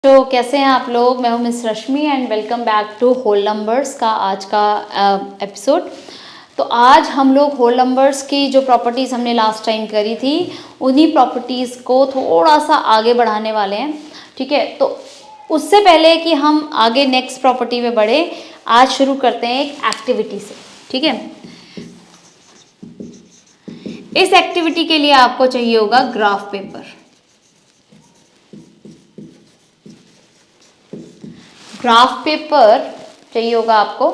तो कैसे हैं आप लोग। मैं हूं miss Rashmi and welcome back to whole numbers का आज का एपिसोड। तो आज हम लोग होल नंबर्स की जो प्रॉपर्टीज़ हमने लास्ट टाइम करी थी उन्हीं प्रॉपर्टीज़ को थोड़ा सा आगे बढ़ाने वाले हैं। ठीक है, तो उससे पहले कि हम आगे नेक्स्ट प्रॉपर्टी में बढ़े, आज शुरू करते हैं एक एक्टिविटी से। ठीक है, इस एक्टिविटी के लिए आपको चाहिए होगा ग्राफ पेपर। ग्राफ पेपर चाहिए होगा आपको।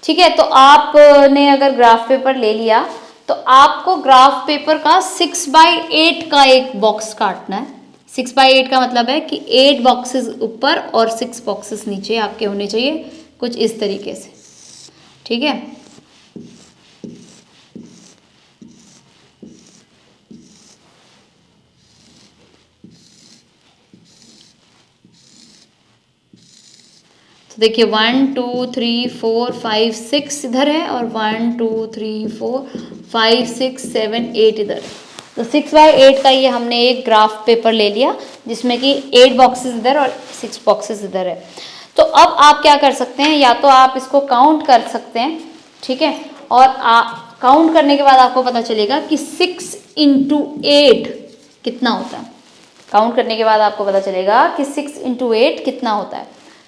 ठीक है, तो आपने अगर ग्राफ पेपर ले लिया तो आपको ग्राफ पेपर का 6x8 का एक बॉक्स काटना है। 6x8 का मतलब है कि 8 बॉक्सेस ऊपर और 6 बॉक्सेस नीचे आपके होने चाहिए, कुछ इस तरीके से। ठीक है, देखिए 1 2 3 4 5 6 इधर है और 1 2 3 4 5 6 7 8 इधर। तो 6x8 का ये हमने एक ग्राफ पेपर ले लिया जिसमें कि 8 बॉक्सेस इधर और 6 बॉक्सेस इधर है। तो अब आप क्या कर सकते हैं, या तो आप इसको काउंट कर सकते हैं। ठीक है, और काउंट करने के बाद आपको पता चलेगा कि 6 × 8 कितना होता है। काउंट करने के बाद आपको पता चलेगा कि 6 × 8 कितना होता है।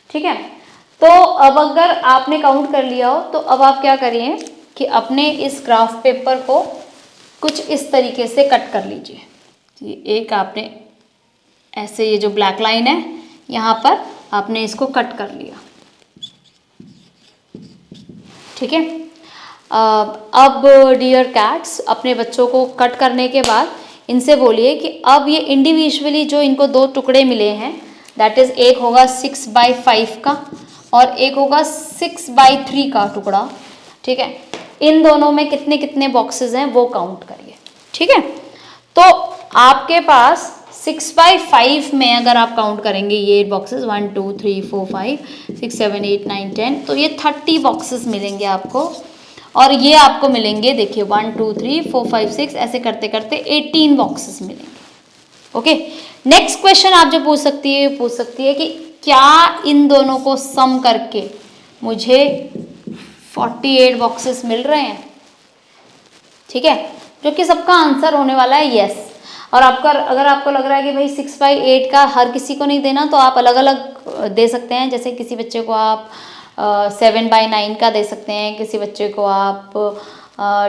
ठीक है, तो अब अगर आपने काउंट कर लिया हो तो अब आप क्या करिए कि अपने इस ग्राफ पेपर को कुछ इस तरीके से कट कर लीजिए। एक आपने ऐसे, ये जो ब्लैक लाइन है यहाँ पर आपने इसको कट कर लिया। ठीक है, अब डियर कैट्स, अपने बच्चों को कट करने के बाद इनसे बोलिए कि अब ये इंडिविजुअली जो इनको दो टुकड़े मिले हैं, दैट इज एक होगा 6x5 का और एक होगा 6x3 का टुकड़ा। ठीक है, इन दोनों में कितने कितने बॉक्सेस हैं वो काउंट करिए। ठीक है, तो आपके पास 6x5 में अगर आप काउंट करेंगे ये बॉक्सेस 1 2 3 4 5 6 7 8 9 10, तो ये 30 बॉक्सेस मिलेंगे आपको। और ये आपको मिलेंगे, देखिए 1 2 3 4 5 6 ऐसे करते करते 18 बॉक्सेस मिलेंगे। ओके, नेक्स्ट क्वेश्चन आप जो पूछ सकती है कि क्या इन दोनों को सम करके मुझे 48 बॉक्सेस मिल रहे हैं। ठीक है, जो कि सबका आंसर होने वाला है यस। और अगर आपको लग रहा है कि भाई 6x8 का हर किसी को नहीं देना, तो आप अलग अलग दे सकते हैं। जैसे किसी बच्चे को आप 7x9 का दे सकते हैं, किसी बच्चे को आप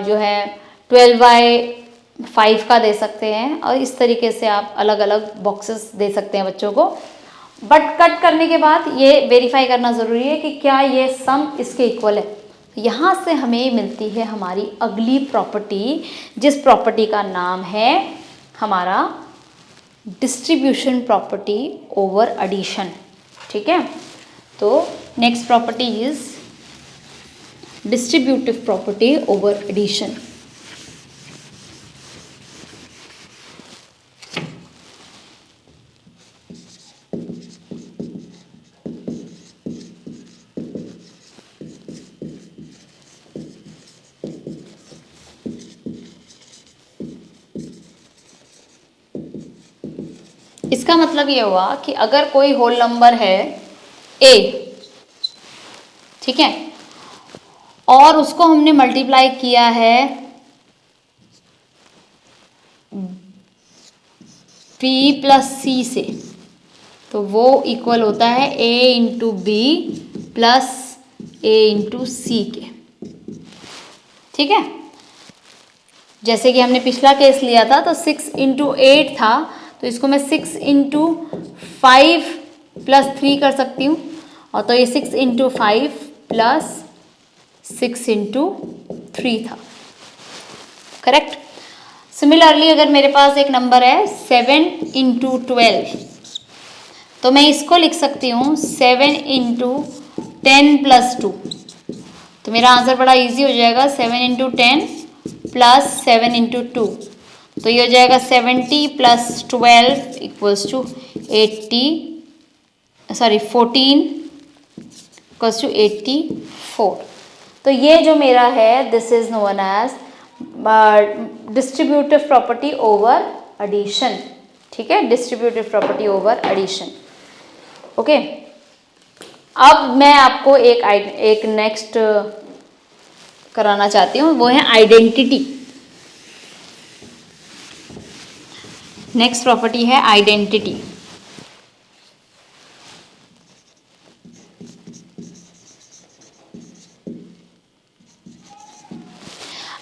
जो है 12x5 का दे सकते हैं, और इस तरीके से आप अलग अलग बॉक्सेस दे सकते हैं बच्चों को। बट कट करने के बाद ये वेरीफाई करना ज़रूरी है कि क्या ये सम इसके इक्वल है। यहाँ से हमें मिलती है हमारी अगली प्रॉपर्टी, जिस प्रॉपर्टी का नाम है हमारा डिस्ट्रीब्यूशन प्रॉपर्टी ओवर एडिशन। ठीक है, तो next property is distributive property over addition. इसका मतलब ये हुआ कि अगर कोई होल नंबर है a, ठीक है, और उसको हमने मल्टीप्लाई किया है b + c से, तो वो इक्वल होता है a × b + a × c के। ठीक है, जैसे कि हमने पिछला केस लिया था तो 6 × 8 था, तो इसको मैं 6 × 5 + 3 कर सकती हूँ, और तो ये 6 × 5 + 6 × 3 था। करेक्ट। सिमिलरली अगर मेरे पास एक नंबर है 7 × 12, तो मैं इसको लिख सकती हूँ 7 × 10 + 2। तो मेरा आंसर बड़ा इजी हो जाएगा, 7 × 10 + 7 × 2, तो ये हो जाएगा 70 + 12 = 80, 14 = 84। तो ये जो मेरा है this is known as distributive property over addition. ठीक है, distributive property over addition. Okay, अब मैं आपको एक नेक्स्ट कराना चाहती हूँ, वो है आइडेंटिटी। नेक्स्ट प्रॉपर्टी है आइडेंटिटी।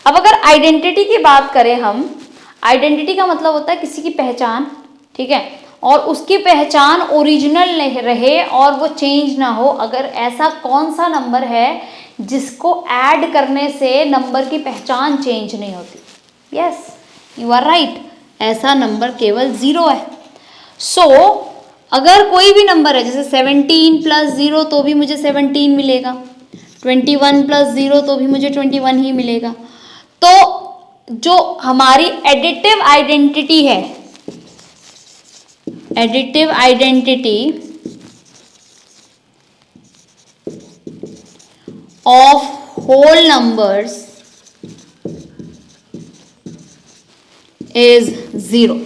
अब अगर आइडेंटिटी की बात करें हम, आइडेंटिटी का मतलब होता है किसी की पहचान, ठीक है, और उसकी पहचान ओरिजिनल रहे और वो चेंज ना हो। अगर ऐसा कौन सा नंबर है जिसको ऐड करने से नंबर की पहचान चेंज नहीं होती? यस, यू आर राइट, ऐसा नंबर केवल 0 है। सो अगर कोई भी नंबर है, जैसे 17 + 0 तो भी मुझे 17 मिलेगा, 21 + 0 तो भी मुझे 21 ही मिलेगा। तो जो हमारी एडिटिव आइडेंटिटी है, additive identity of whole numbers is 0,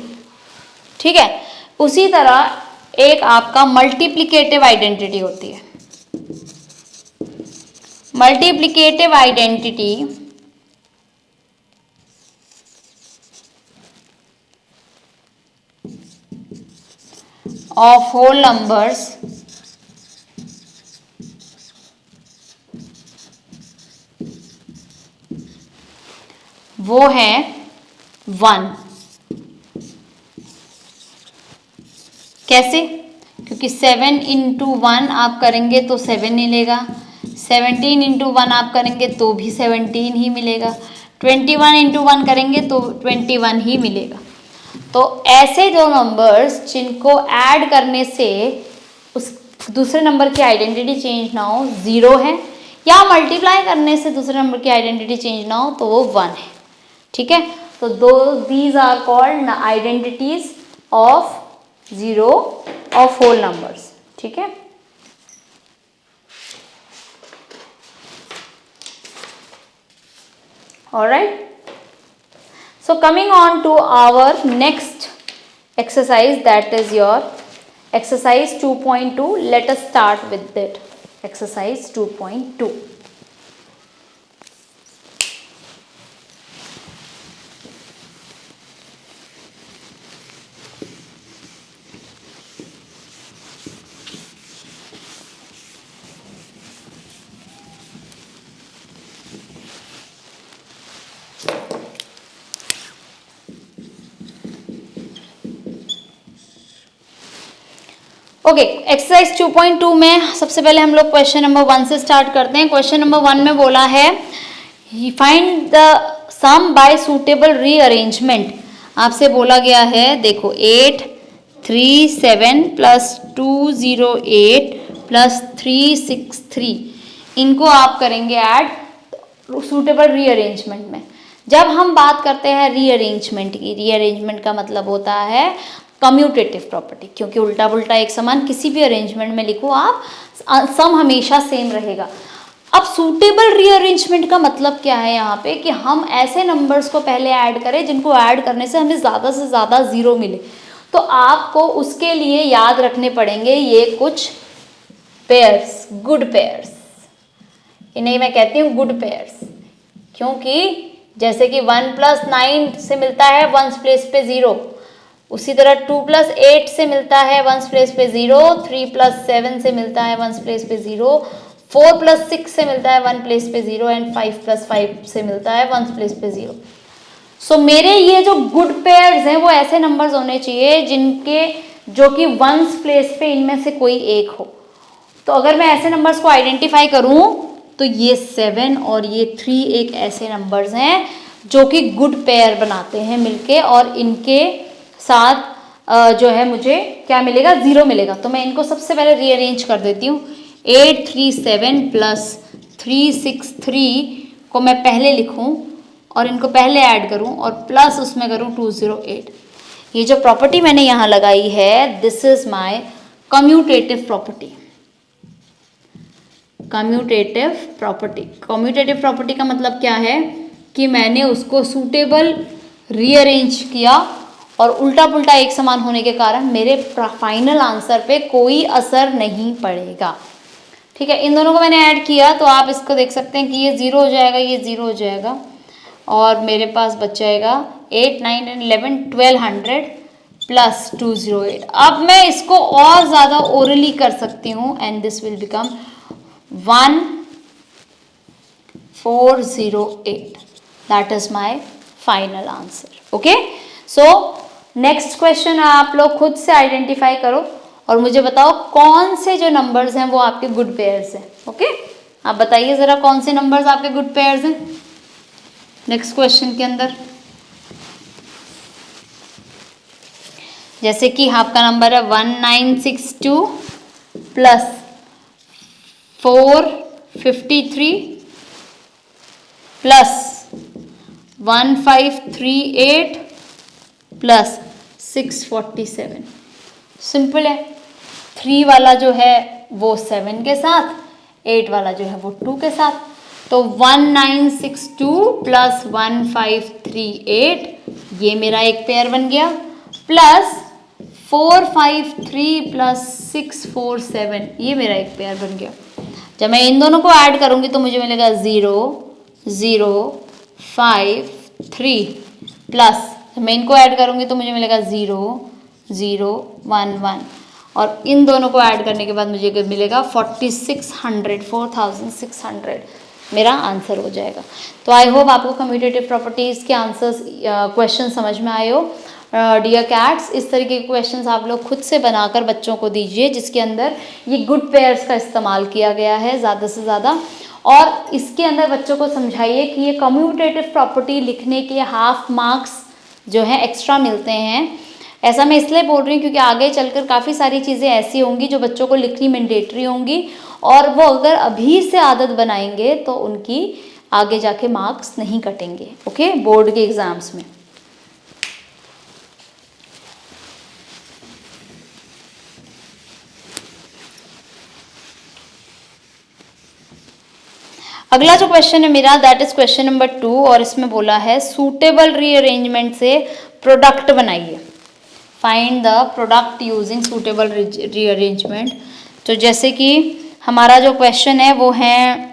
ठीक है। उसी तरह एक आपका मल्टीप्लिकेटिव आइडेंटिटी होती है। Multiplicative identity of whole numbers वो है 1। कैसे? क्योंकि 7 × 1 आप करेंगे तो 7 मिलेगा, 17 × 1 आप करेंगे तो भी 17 ही मिलेगा, 21 × 1 करेंगे तो 21 ही मिलेगा। तो ऐसे दो नंबर्स जिनको ऐड करने से उस दूसरे नंबर की आइडेंटिटी चेंज ना हो, 0 है, या मल्टीप्लाई करने से दूसरे नंबर की आइडेंटिटी चेंज ना हो तो वो 1 है, ठीक है। तो these are called identities of 0 of whole numbers, ठीक है। Alright, so coming on to our next exercise, that is your exercise 2.2. let us start with it. Exercise 2.2. Okay, exercise 2.2 में सबसे पहले हम लोग क्वेश्चन नंबर 1 से स्टार्ट करते हैं। क्वेश्चन नंबर 1 में बोला है find the sum by suitable rearrangement. आपसे बोला गया है, देखो 837 + 208 + 363, इनको आप करेंगे ऐड सूटेबल रीअरेंजमेंट में। जब हम बात करते हैं रीअरेंजमेंट की, रीअरेंजमेंट का मतलब होता है कम्यूटेटिव प्रॉपर्टी, क्योंकि उल्टा पुल्टा एक समान किसी भी अरेंजमेंट में लिखो आप, सम हमेशा सेम रहेगा। अब सूटेबल रीअरेंजमेंट का मतलब क्या है यहाँ पे, कि हम ऐसे नंबर्स को पहले ऐड करें जिनको ऐड करने से हमें ज़्यादा से ज़्यादा 0 मिले। तो आपको उसके लिए याद रखने पड़ेंगे ये कुछ पेयर्स, गुड पेयर्स, इन्हें मैं कहती हूँ गुड पेयर्स। क्योंकि जैसे कि 1 + 9 से मिलता है 1s प्लेस पे 0, उसी तरह 2 + 8 से मिलता है 1s प्लेस पे 0, 3 + 7 से मिलता है 1s प्लेस पे 0, 4 + 6 से मिलता है 1 प्लेस पे 0 एंड 5 + 5 से मिलता है 1s प्लेस पे 0। सो मेरे ये जो गुड पेयर्स हैं वो ऐसे नंबर्स होने चाहिए जिनके जो कि 1s प्लेस पे इनमें से कोई एक हो। तो अगर मैं ऐसे नंबर्स को आइडेंटिफाई करूं तो ये 7 और ये 3 एक ऐसे नंबर्स हैं जो कि गुड पेयर बनाते हैं मिलके, और इनके साथ जो है मुझे क्या मिलेगा, 0 मिलेगा। तो मैं इनको सबसे पहले रीअरेंज कर देती हूँ। 837 + 363 को मैं पहले लिखूँ और इनको पहले ऐड करूँ और प्लस उसमें करूँ 208। ये जो प्रॉपर्टी मैंने यहाँ लगाई है, this is my commutative property. Commutative property, commutative property का मतलब क्या है कि मैंने उसको सूटेबल रीअरेंज किया और उल्टा पुल्टा एक समान होने के कारण मेरे फाइनल आंसर पे कोई असर नहीं पड़ेगा। ठीक है, इन दोनों को मैंने ऐड किया तो आप इसको देख सकते हैं कि ये 0 हो जाएगा, ये 0 हो जाएगा और मेरे पास बच जाएगा 8, 9 एंड 11, 1200 प्लस 208। अब मैं इसको और ज़्यादा ओरली कर सकती हूँ and this will become 1408। That is my final answer. Okay, so next question आप लोग खुद से आइडेंटिफाई करो और मुझे बताओ कौन से जो नंबर्स हैं वो आपके गुड पेयर्स हैं। ओके, आप बताइए ज़रा कौन से नंबर्स आपके गुड पेयर्स हैं नेक्स्ट क्वेश्चन के अंदर। जैसे कि आपका नंबर है 1962 प्लस 453 प्लस 1538 प्लस 647। सिंपल है, 3 वाला जो है वो 7 के साथ, 8 वाला जो है वो 2 के साथ, तो 1962 प्लस 1538 ये मेरा एक पेयर बन गया, प्लस 453 प्लस 647 ये मेरा एक पेयर बन गया। जब मैं इन दोनों को ऐड करूंगी तो मुझे मिलेगा 0 0 5 3 प्लस जब मैं इनको ऐड करूंगी तो मुझे मिलेगा 0 0 1 1 और इन दोनों को ऐड करने के बाद मुझे मिलेगा 4600 मेरा आंसर हो जाएगा। तो आई होप आपको कम्यूटेटिव प्रॉपर्टीज़ के आंसर्स क्वेश्चन समझ में आए हो। डियर कैट्स, इस तरीके के क्वेश्चंस आप लोग खुद से बनाकर बच्चों को दीजिए जिसके अंदर ये गुड पेयर्स का इस्तेमाल किया गया है ज़्यादा से ज़्यादा, और इसके अंदर बच्चों को समझाइए कि ये कम्यूटेटिव प्रॉपर्टी लिखने के हाफ मार्क्स जो हैं एक्स्ट्रा मिलते हैं। ऐसा मैं इसलिए बोल रही हूँ क्योंकि आगे चलकर काफ़ी सारी चीज़ें ऐसी होंगी जो बच्चों को लिखनी मैंडेटरी होंगी और वो अगर अभी से आदत बनाएंगे तो उनकी आगे जाके मार्क्स नहीं कटेंगे। ओके, बोर्ड के एग्ज़ाम्स में। अगला जो क्वेश्चन है मेरा दैट इज क्वेश्चन नंबर 2 और इसमें बोला है सूटेबल रीअरेंजमेंट से प्रोडक्ट बनाइए। Find the product using suitable rearrangement. तो जैसे कि हमारा जो क्वेश्चन है वो है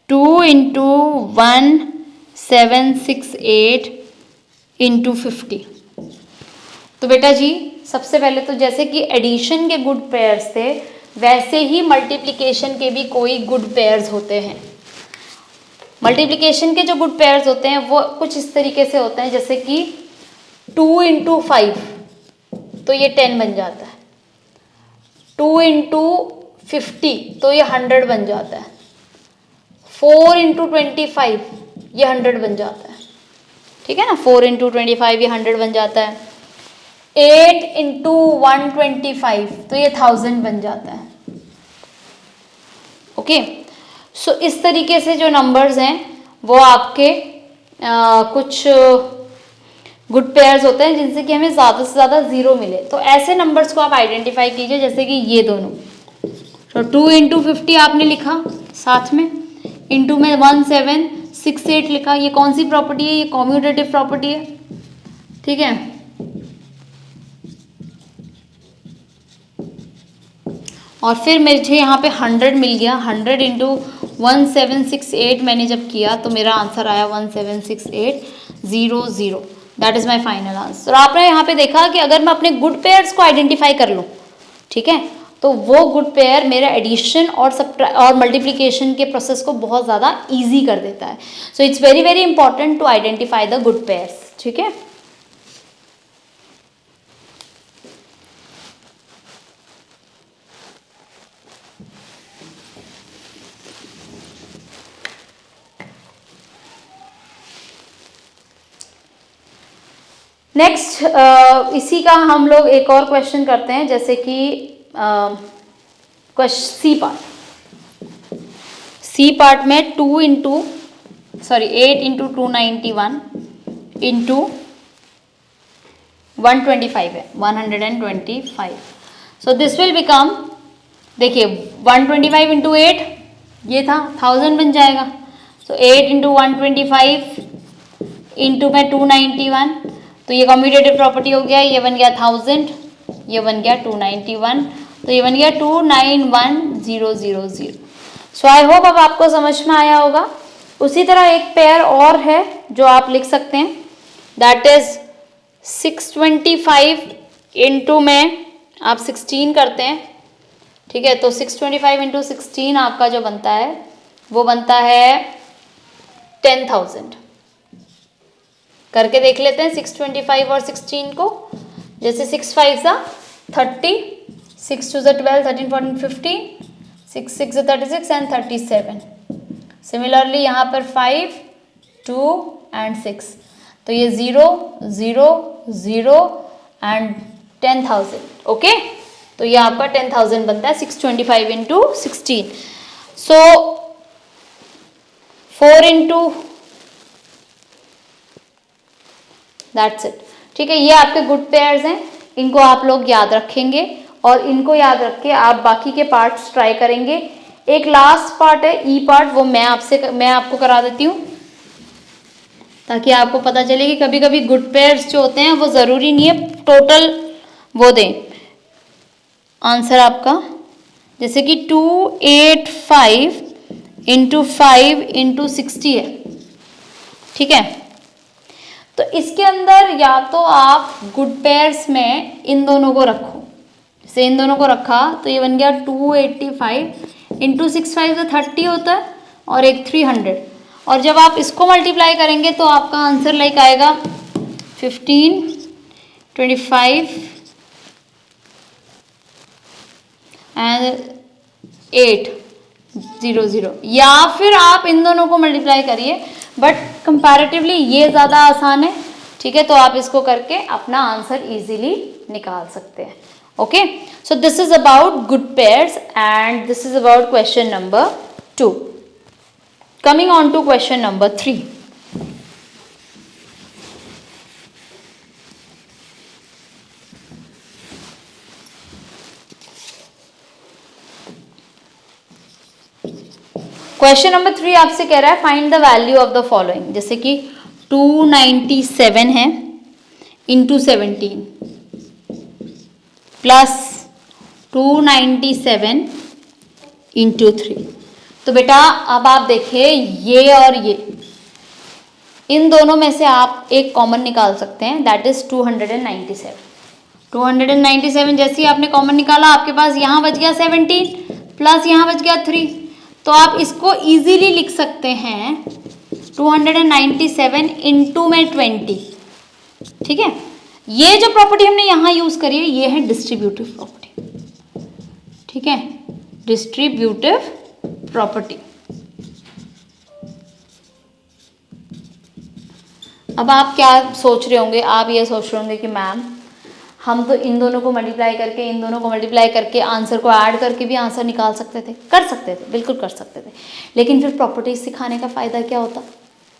2 इंटू 1768 इंटू 50। तो बेटा जी सबसे पहले तो जैसे कि एडिशन के गुड पेयर्स थे वैसे ही मल्टीप्लिकेशन के भी कोई गुड पेयर्स होते हैं। मल्टीप्लिकेशन के जो गुड पेयर्स होते हैं वो कुछ इस तरीके से होते हैं जैसे कि 2 इंटू 5 तो ये 10 बन जाता है, 2 इंटू 50 तो ये 100 बन जाता है, 4 इंटू 25 ये 100 बन जाता है। ठीक है ना, 4 इंटू 25 ये 100 बन जाता है, 8 इंटू 125 तो ये 1000 बन जाता है। ओके, सो इस तरीके से जो नंबर्स हैं वो आपके कुछ गुड पेयर्स होते हैं जिनसे कि हमें ज़्यादा से ज़्यादा 0 मिले। तो ऐसे नंबर्स को आप आइडेंटिफाई कीजिए जैसे कि ये दोनों। तो 2 इंटू 50 आपने लिखा, साथ में इंटू में 1768 लिखा। ये कौन सी प्रॉपर्टी है? ये कम्यूटेटिव प्रॉपर्टी है। ठीक है, और फिर मुझे यहाँ पे 100 मिल गया। 100 इंटू 1768 मैंने जब किया तो मेरा आंसर आया 176800। That is my final answer. और आपने यहाँ पे देखा कि अगर मैं अपने गुड पेयर्स को आइडेंटिफाई कर लूँ, ठीक है, तो वो गुड पेयर मेरा एडिशन और मल्टीप्लिकेशन के प्रोसेस को बहुत ज़्यादा ईजी कर देता है। So it's very very important to identify the good pairs. ठीक है, नेक्स्ट इसी का हम लोग एक और क्वेश्चन करते हैं जैसे कि सी पार्ट में 8 इंटू 291 इंटू 125 है, 125। सो दिस विल बिकम, देखिए 125 इंटू 8 ये था 1000 बन जाएगा, सो 8 इंटू 125 इंटू में 291, तो ये कम्यूटेटिव प्रॉपर्टी हो गया, ये बन गया 1000, ये बन गया 291, तो ये बन गया 291000। सो आई होप अब आपको समझ में आया होगा। उसी तरह एक पेयर और है जो आप लिख सकते हैं, दैट इज 625 इंटू में आप 16 करते हैं, ठीक है, तो 625 इंटू 16 आपका जो बनता है वो बनता है 10,000। करके देख लेते हैं 625 और 16 को। जैसे 6 5 सा 30, 6 2 सा 12, 13 14 15, 6 6 सा 36 एंड 37। सिमिलरली यहाँ पर 5 2 एंड 6, तो ये 0 0 0 एंड 10,000। ओके, तो ये आपका 10,000 बनता है 625 into 16। So 4 into that's it. ठीक है, ये आपके गुड पेयर्स हैं, इनको आप लोग याद रखेंगे और इनको याद रख के आप बाकी के पार्ट्स ट्राई करेंगे। एक लास्ट पार्ट है ई पार्ट, वो मैं आपको करा देती हूँ ताकि आपको पता चले कि कभी कभी गुड पेयर्स जो होते हैं वो ज़रूरी नहीं है टोटल वो दें आंसर आपका। जैसे कि 285 इंटू 5 इंटू 60 है, ठीक है, तो इसके अंदर या तो आप गुड पेयर्स में इन दोनों को रखो, जैसे इन दोनों को रखा तो ये बन गया 285 इंटू 6 5 से 30 होता है और एक 300, और जब आप इसको मल्टीप्लाई करेंगे तो आपका आंसर लाइक आएगा 15 25 एंड 8 0 0, या फिर आप इन दोनों को मल्टीप्लाई करिए, बट कंपैरेटिवली ये ज़्यादा आसान है, ठीक है, तो आप इसको करके अपना आंसर इजीली निकाल सकते हैं। Okay, so this is about good pairs and this is about question number 2। Coming on to question number 3। Question number 3 आपसे कह रहा है find the value of the following. जैसे कि 297 है इंटू 17 प्लस 297 इंटू 3। तो बेटा अब आप देखिए ये और ये इन दोनों में से आप एक कॉमन निकाल सकते हैं, दैट इज 297। 297 जैसे ही आपने कॉमन निकाला आपके पास यहाँ बच गया 17 प्लस यहाँ बच गया 3, तो आप इसको इजीली लिख सकते हैं 297 इंटू में 20। ठीक है, ये जो प्रॉपर्टी हमने यहाँ यूज करी है ये है डिस्ट्रीब्यूटिव प्रॉपर्टी। ठीक है, डिस्ट्रीब्यूटिव प्रॉपर्टी। अब आप क्या सोच रहे होंगे, आप ये सोच रहे होंगे कि मैम हम तो इन दोनों को मल्टीप्लाई करके इन दोनों को मल्टीप्लाई करके आंसर को ऐड करके भी आंसर निकाल सकते थे। कर सकते थे, बिल्कुल कर सकते थे, लेकिन फिर प्रॉपर्टीज सिखाने का फ़ायदा क्या होता,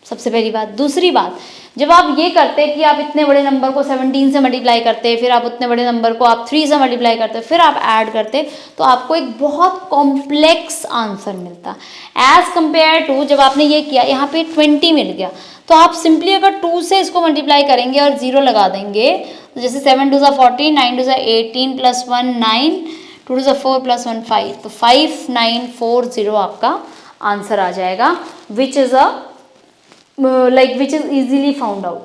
सबसे पहली बात। दूसरी बात, जब आप ये करते कि आप इतने बड़े नंबर को 17 से मल्टीप्लाई करते, फिर आप उतने बड़े नंबर को आप 3 से मल्टीप्लाई करते, फिर आप ऐड करते, तो आपको एक बहुत कॉम्प्लेक्स आंसर मिलता एज कंपेयर टू जब आपने ये किया यहाँ पे 20 मिल गया, तो आप सिंपली अगर 2 से इसको मल्टीप्लाई करेंगे और 0 लगा देंगे, तो जैसे 7 2 14, 9 2 18 प्लस 1 9, 2 2 4 प्लस 1 5, तो 5940 आपका आंसर आ जाएगा, which is a which is easily found out.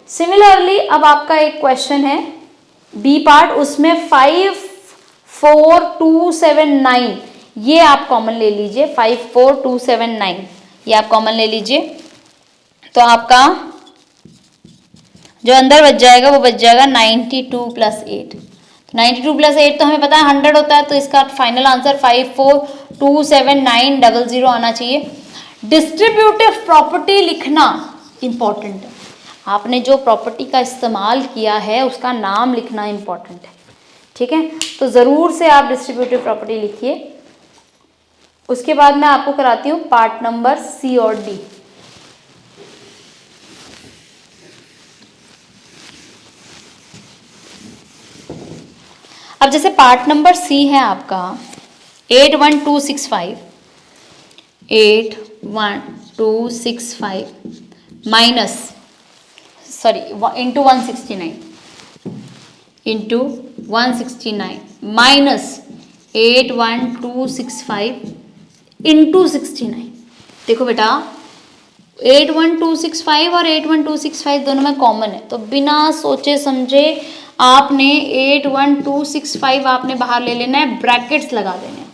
Similarly अब आपका एक क्वेश्चन है बी पार्ट, उसमें 54279 ये आप कॉमन ले लीजिए, 54279 ये आप कॉमन ले लीजिए, तो आपका जो अंदर बच जाएगा वो बच जाएगा 92 प्लस 8। 92 प्लस 8 तो हमें पता है 100 होता है, तो इसका फाइनल आंसर 5427900 आना चाहिए। डिस्ट्रीब्यूटिव प्रॉपर्टी लिखना इंपॉर्टेंट है, आपने जो प्रॉपर्टी का इस्तेमाल किया है उसका नाम लिखना इंपॉर्टेंट है। ठीक है, तो ज़रूर से आप डिस्ट्रीब्यूटिव प्रॉपर्टी लिखिए। उसके बाद मैं आपको कराती हूँ पार्ट नंबर सी और डी। अब जैसे पार्ट नंबर सी है आपका 81265 265 minus sorry into 169 minus 81265 into 69। देखो बेटा 81265 और 81265 दोनों में कॉमन है, तो बिना सोचे समझे आपने 81265 आपने बाहर ले लेना है, ब्रैकेट्स लगा देने हैं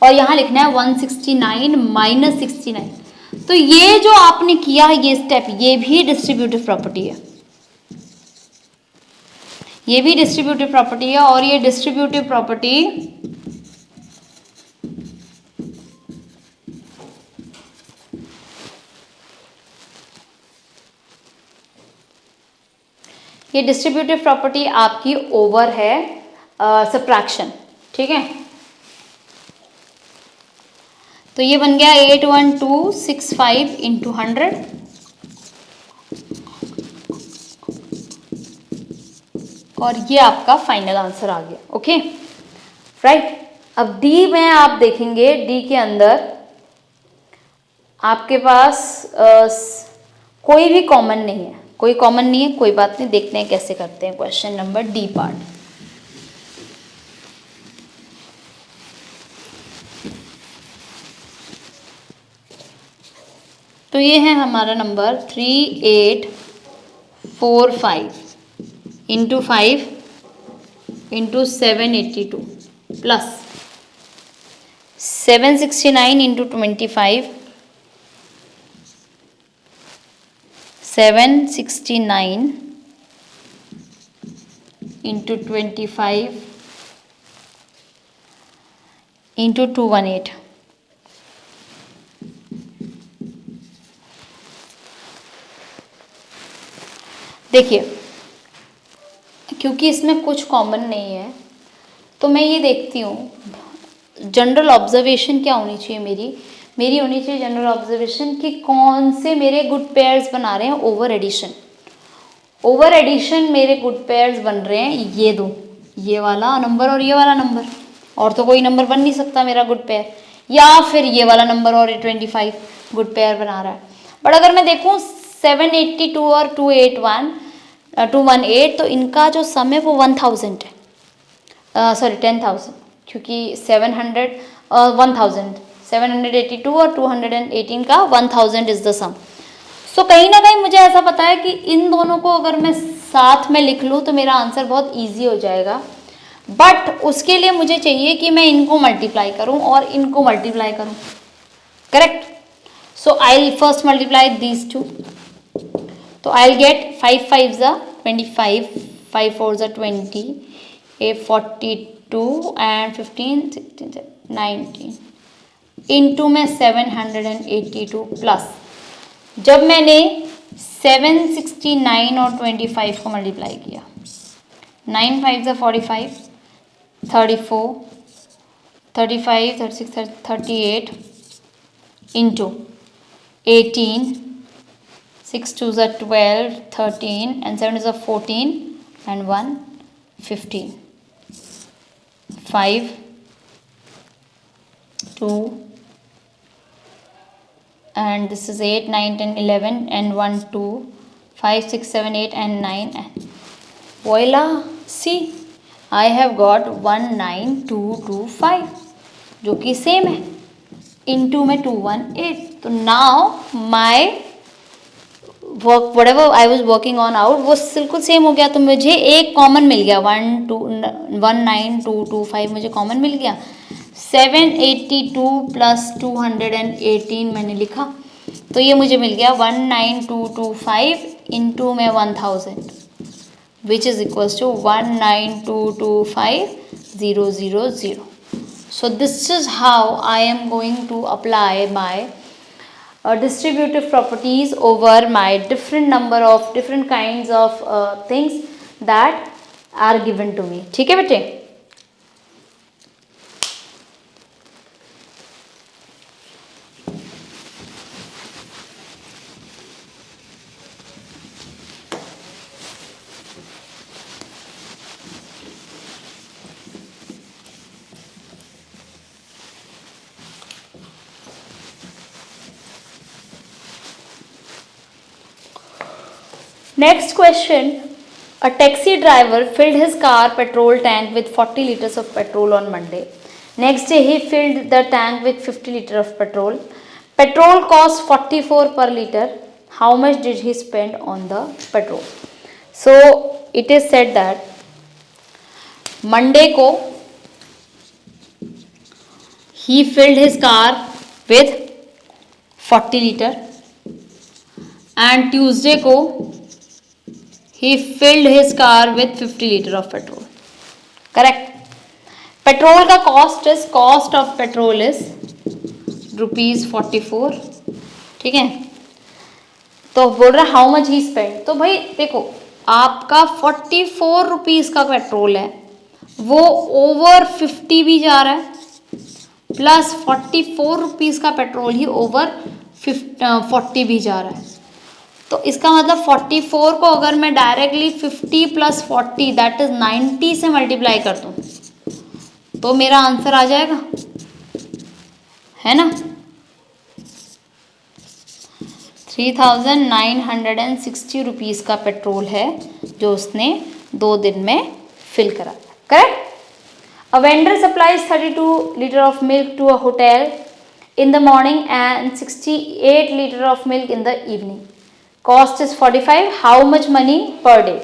और यहाँ लिखना है 169 माइनस 69। तो ये जो आपने किया है ये स्टेप, ये भी डिस्ट्रीब्यूटिव प्रॉपर्टी है, ये भी डिस्ट्रीब्यूटिव प्रॉपर्टी है। और ये डिस्ट्रीब्यूटिव प्रॉपर्टी आपकी ओवर है सब्ट्रैक्शन, ठीक है। तो ये बन गया 81265 इंटू 100 और ये आपका फाइनल आंसर आ गया। Okay right. अब डी में आप देखेंगे, डी के अंदर आपके पास कोई भी कॉमन नहीं है, कोई कॉमन नहीं है, कोई बात नहीं, देखते हैं कैसे करते हैं क्वेश्चन नंबर डी पार्ट। तो ये है हमारा number 3845 into 5 into 782 plus 769 into 25 769 into 25 into 218। देखिए क्योंकि इसमें कुछ कॉमन नहीं है तो मैं ये देखती हूँ जनरल ऑब्जर्वेशन क्या होनी चाहिए मेरी होनी चाहिए जनरल ऑब्जर्वेशन कि कौन से मेरे गुड पेयर्स बना रहे हैं ओवर एडिशन मेरे गुड पेयर्स बन रहे हैं ये दो, ये वाला नंबर और ये वाला नंबर, और तो कोई नंबर बन नहीं सकता मेरा गुड पेयर, या फिर ये वाला नंबर और 25 गुड पेयर बना रहा है। बट अगर मैं देखूँ 782 और 218 तो इनका जो सम है वो 1000 है, सॉरी 10,000, क्योंकि 782 और 218 का 1000 इज द सम। सो कहीं ना कहीं मुझे ऐसा पता है कि इन दोनों को अगर मैं साथ में लिख लूँ तो मेरा आंसर बहुत इजी हो जाएगा, बट उसके लिए मुझे चाहिए कि मैं इनको मल्टीप्लाई करूँ और इनको मल्टीप्लाई करूँ, correct. So I will first multiply these two, तो आई विल गेट 5 5 ज़ा 25, 5 4 ज़ा 20, 8 42 एंड 15 16 19 इंटू में 782 प्लस जब मैंने 769 और 25 को मल्टीप्लाई किया 9 5 ज़ा 45, 34 35 36 38 इंटू 18, 6 2 ज़ा 12, 13 and 7 is a 14 and 1 15, 5 2 and this is 8 9 10 11 and 1 2 5 6 7 8 and 9 and voila, see I have got 19225 जो कि सेम है, इनटू में 218। तो now my work whatever I was working on out वो बिल्कुल सेम हो गया, तो मुझे एक कॉमन मिल गया 19225 मुझे कॉमन मिल गया। 782 प्लस 218 मैंने लिखा तो ये मुझे मिल गया 19225 इंटू में 1000 which is equals to 19225,000। So this is how I am going to apply my distributive properties over my different kinds of things that are given to me। ठीक है बेटे। Next question. A taxi driver filled his car petrol tank with 40 liters of petrol on Monday. Next day he filled the tank with 50 liters of petrol. Petrol cost 44 per liter. How much did he spend on the petrol? So it is said that Monday को he filled his car with 40 liter and Tuesday को he filled his car with 50 liter of petrol. Correct. Petrol का cost of petrol is ₹44. ठीक है, तो बोल रहा है how much he spend. तो भाई देखो, आपका 44 रुपीज़ का पेट्रोल है, वो ओवर 50 भी जा रहा है, प्लस 44 रुपीज़ का पेट्रोल ही ओवर 40 भी जा रहा है. तो इसका मतलब 44 को अगर मैं डायरेक्टली 50 + 40 दैट इज 90 से मल्टीप्लाई कर दूँ तो मेरा आंसर आ जाएगा, है ना. 3960 रुपीज़ का पेट्रोल है जो उसने 2 दिन में फिल करा. Correct. A vendor supplies 32 litre of milk to a hotel in the morning and 68 litre of milk in the evening. Cost is 45. How much money per day.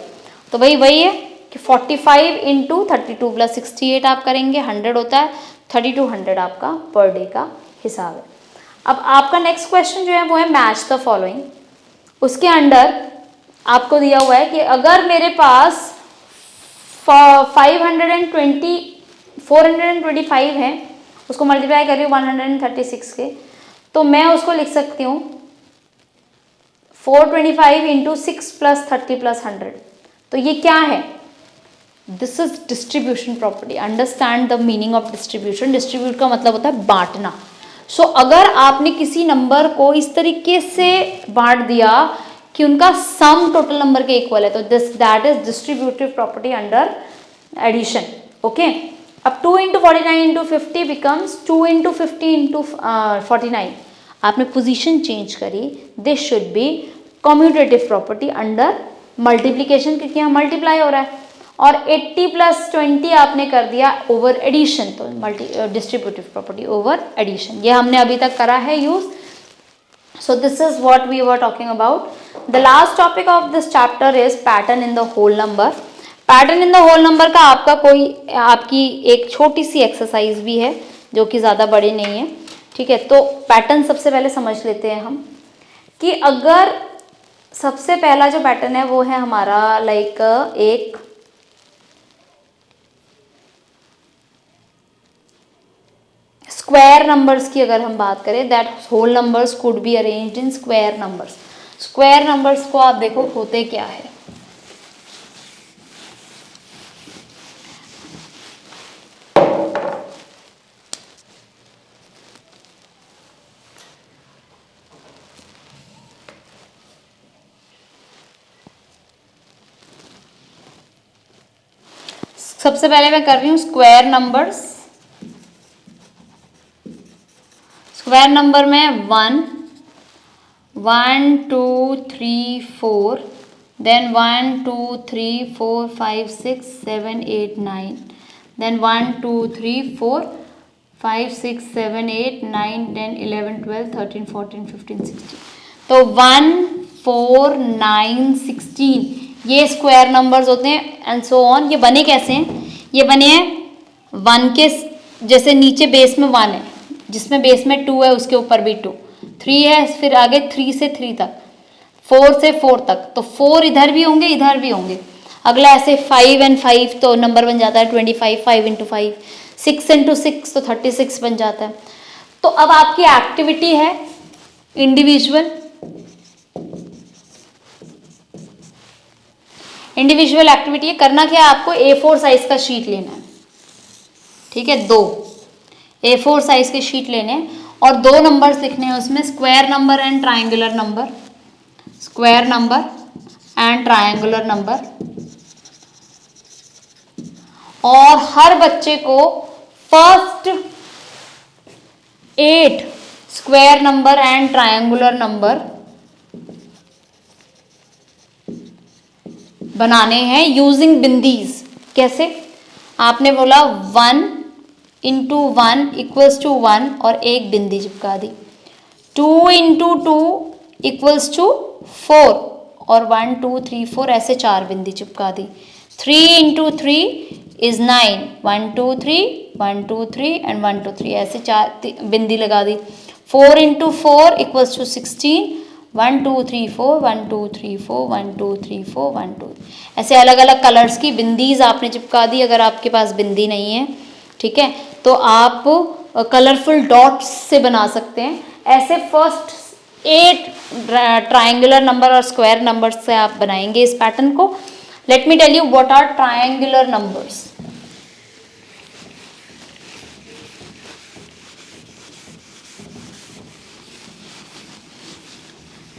तो भाई वही है कि 45 × 32 + 68 आप करेंगे, 100 होता है. 3200 आपका पर डे का हिसाब है. अब आपका नेक्स्ट क्वेश्चन जो है वो है मैच द फॉलोइंग. उसके अंडर आपको दिया हुआ है कि अगर मेरे पास 425 है, उसको मल्टीप्लाई कर रही हूँ 136 के, तो मैं उसको लिख सकती हूँ 425 × 6 + 30 + 100. तो ये क्या है? This is distribution property. Understand the meaning of distribution. Distribute का मतलब होता है बांटना. सो अगर आपने किसी नंबर को इस तरीके से बांट दिया कि उनका सम टोटल नंबर के इक्वल है, तो that is distributive property under addition. Okay. अब 2 × 49 × 50 बिकम्स 2 × 50 × 49. आपने पोजीशन चेंज करी. This should be commutative property under multiplication, क्योंकि यहाँ मल्टीप्लाई हो रहा है. और 80 + 20 आपने कर दिया ओवर एडिशन, तो डिस्ट्रीब्यूटिव प्रॉपर्टी ओवर एडिशन. ये हमने अभी तक करा है use. So this is what we were talking about. The last topic of this chapter is pattern in the whole number. Pattern in the whole number का आपकी एक छोटी सी एक्सरसाइज भी है जो कि ज़्यादा बड़ी नहीं है. ठीक है, तो पैटर्न सबसे पहले समझ लेते हैं हम कि अगर सबसे पहला जो पैटर्न है वो है हमारा लाइक एक स्क्वायर नंबर्स की अगर हम बात करें, that whole numbers could be arranged in square numbers. Square numbers को आप देखो होते क्या है. सबसे पहले मैं कर रही हूँ स्क्वायर नंबर्स. स्क्वायर नंबर में 1 1 2 3 4, देन 1 2 3 4 5 6 7 8 9, देन 1 2 3 4 5 6 7 8 9 10 11 12 13 14 15 16. तो 1 4 9 16 ये स्क्वायर नंबर्स होते हैं एंड सो ऑन. ये बने कैसे हैं? ये बने हैं 1 के जैसे नीचे बेस में 1 है, जिसमें बेस में 2 है, उसके ऊपर भी 2, 3 है, फिर आगे 3 से 3 तक, 4 से 4 तक, तो 4 इधर भी होंगे इधर भी होंगे. अगला ऐसे 5 and 5 तो नंबर बन जाता है 25. 5 × 5, 6 × 6 तो 36 बन जाता है. तो अब आपकी एक्टिविटी है इंडिविजुअल एक्टिविटी है. करना क्या है आपको? A4 साइज का शीट लेना है. ठीक है, 2 A4 साइज के शीट लेने हैं और 2 नंबर्स लिखने हैं उसमें, square number and triangular number. Square number and triangular number. और हर बच्चे को first 8 square number and triangular number बनाने हैं यूजिंग बिंदीज। कैसे? आपने बोला 1 इंटू 1 इक्वल्स टू 1 और एक बिंदी चिपका दी। 2 इंटू 2 इक्वल्स टू 4 और 1 2 3 4 ऐसे 4 बिंदी चिपका दी। 3 इंटू 3 इज 9, 1 2 3 1 2 3 एंड 1 2 3 ऐसे 4 बिंदी लगा दी। 4 इंटू 4 इक्वल्स टू 16, 1 2 3 4 1 2 3 4 1 2 3 4 1 2 ऐसे अलग अलग कलर्स की बिंदीज आपने चिपका दी। अगर आपके पास बिंदी नहीं है, ठीक है, तो आप कलरफुल डॉट्स से बना सकते हैं। ऐसे फर्स्ट 8 ट्रायंगुलर नंबर और स्क्वायर नंबर से आप बनाएंगे इस पैटर्न को। Let me tell you what are triangular numbers.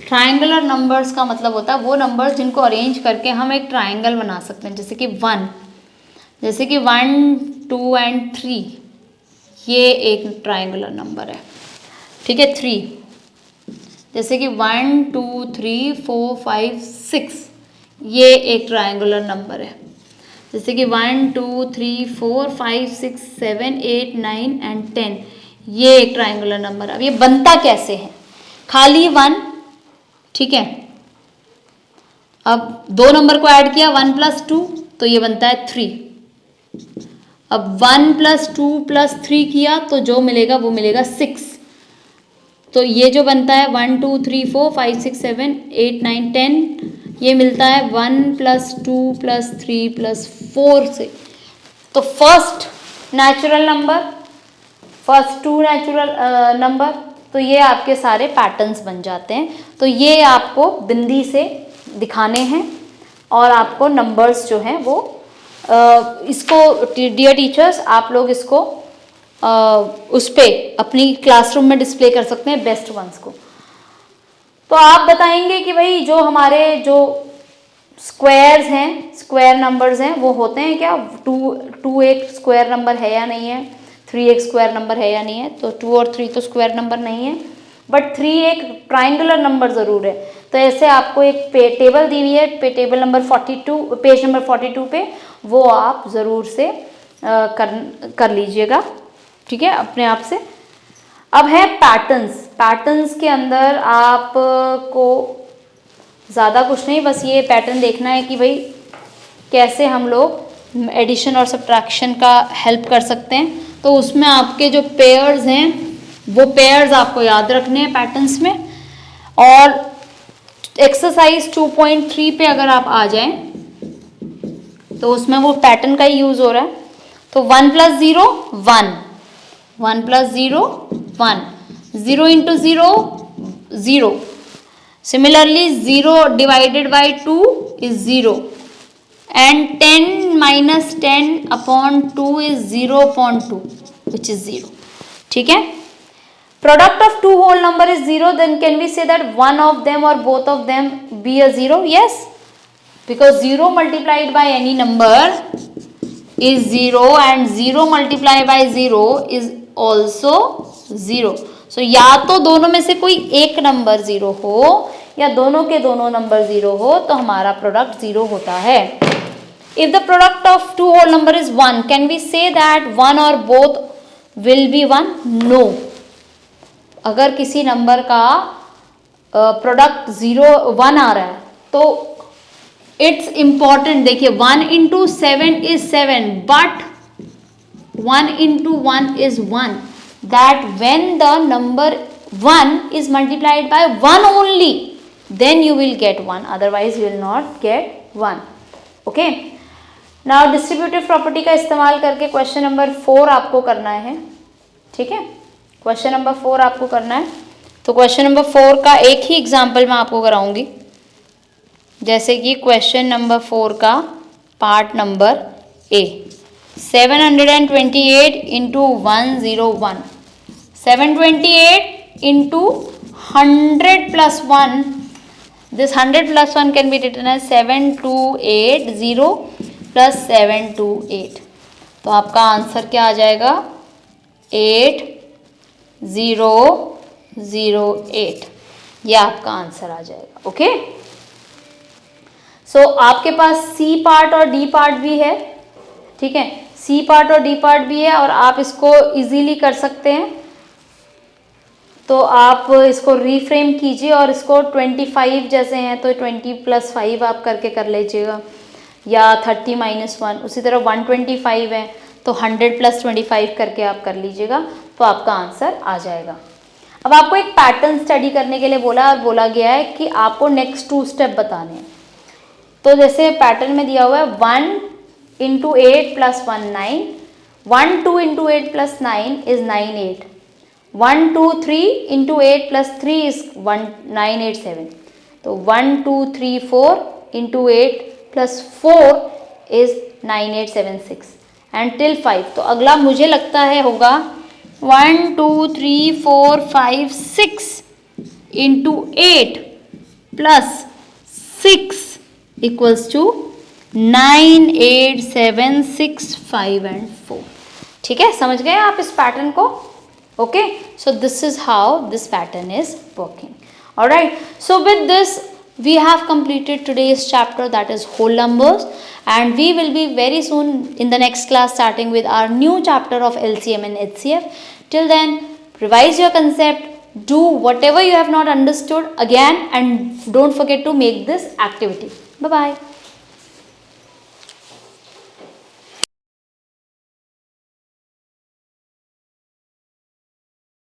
Triangular numbers का मतलब होता है वो नंबर्स जिनको अरेंज करके हम एक ट्रायंगल बना सकते हैं। जैसे कि 1, जैसे कि 1 2 एंड 3, ये एक ट्रायंगुलर नंबर है, ठीक है। 3, जैसे कि 1 2 3 4 5 6, ये एक ट्रायंगुलर नंबर है। जैसे कि 1 2 3 4 5 6 7 8 9 एंड 10, ये एक ट्रायंगुलर नंबर है। अब ये बनता कैसे है? खाली 1, ठीक है। अब दो नंबर को ऐड किया 1 + 2 तो ये बनता है 3। अब 1 + 2 + 3 किया तो जो मिलेगा वो मिलेगा 6। तो ये जो बनता है 1 2 3 4 5 6 7 8 9 10, ये मिलता है 1 + 2 + 3 + 4 से। तो first natural number, first 2 natural number, तो ये आपके सारे पैटर्न्स बन जाते हैं। तो ये आपको बिंदी से दिखाने हैं और आपको नंबर्स जो हैं वो इसको डियर टीचर्स आप लोग इसको उस पर अपनी क्लासरूम में डिस्प्ले कर सकते हैं बेस्ट वंस को। तो आप बताएंगे कि भाई जो हमारे जो स्क्वायर्स हैं, स्क्वायर नंबर्स हैं, वो होते हैं क्या? 2 एक स्क्वायर नंबर है या नहीं है? 3 एक स्क्वायर नंबर है या नहीं है? तो 2 और 3 तो स्क्वायर नंबर नहीं है, बट 3 एक ट्राइंगुलर नंबर ज़रूर है। तो ऐसे आपको एक टेबल दी हुई है, टेबल नंबर 42, पेज नंबर 42 पे, वो आप ज़रूर से कर लीजिएगा, ठीक है, अपने आप से। अब है पैटर्न्स। पैटर्न्स के अंदर आपको ज़्यादा कुछ नहीं, बस ये पैटर्न देखना है कि भाई कैसे हम लोग एडिशन और सब्ट्रैक्शन का हेल्प कर सकते हैं। तो उसमें आपके जो पेयर्स हैं वो पेयर्स आपको याद रखने हैं पैटर्न्स में। और एक्सरसाइज 2.3 पे अगर आप आ जाएं तो उसमें वो पैटर्न का ही यूज़ हो रहा है। तो 1 + 0 1, 1 + 0 1, 0 × 0 0, similarly 0 divided by 2 is 0 and 10 - 10/2 is 0/2 which is 0, ठीक है। Product of two whole number is 0, then can we say that one of them or both of them be a 0? Yes, because 0 multiplied by any number is 0 and 0 multiplied by 0 is also 0. So या तो दोनों में से कोई एक number 0 हो या दोनों के दोनों नंबर 0 हो तो हमारा प्रोडक्ट 0 होता है। If the product of two whole number is 1, can we say that one or both will be 1? No. अगर किसी नंबर का प्रोडक्ट 1 आ रहा है तो इट्स इंपॉर्टेंट, देखिए 1 × 7 is 7, but 1 × 1 is 1. That when the number 1 is multiplied by 1 only, then you will get 1. Otherwise you will not get 1. Okay. Now distributive property का इस्तेमाल करके क्वेश्चन नंबर 4 आपको करना है, ठीक है। क्वेश्चन नंबर 4 आपको करना है। तो क्वेश्चन नंबर 4 का एक ही एग्जाम्पल मैं आपको कराऊंगी, जैसे कि क्वेश्चन नंबर 4 का part number A. 728 × 101, 728 × 100 + 1, this 100 + 1 can be written as 7280 + 728। तो आपका आंसर क्या आ जाएगा? 8008, ये आपका आंसर आ जाएगा। ओके, सो आपके पास सी पार्ट और डी पार्ट भी है, ठीक है, सी पार्ट और डी पार्ट भी है, और आप इसको इजीली कर सकते हैं। तो आप इसको रीफ्रेम कीजिए और इसको 25 जैसे हैं तो 20 + 5 आप करके कर लीजिएगा, या 30 - 1। उसी तरह 125 है तो 100 + 25 करके आप कर लीजिएगा, तो आपका आंसर आ जाएगा। अब आपको एक पैटर्न स्टडी करने के लिए बोला और बोला गया है कि आपको नेक्स्ट 2 स्टेप बताने हैं। तो जैसे पैटर्न में दिया हुआ है 1 × 8 + 1 9, 1 2 × 8 + 9 is 9 8, 1 2 3 × 8 + 3 is 9 8 7, तो 1 2 3 4 × 8 + 4 is 9 8 7 6 एंड टिल 5। तो अगला मुझे लगता है होगा 1 2 3 4 5 6 × 8 + 6 equals to 9 8 7 6 5 and 4। ठीक है, समझ गए आप इस पैटर्न को? Okay, so this is how this pattern is working. Alright, so with this we have completed today's chapter, that is whole numbers, and we will be very soon in the next class starting with our new chapter of LCM and HCF. Till then, revise your concept, do whatever you have not understood again, and don't forget to make this activity. Bye bye.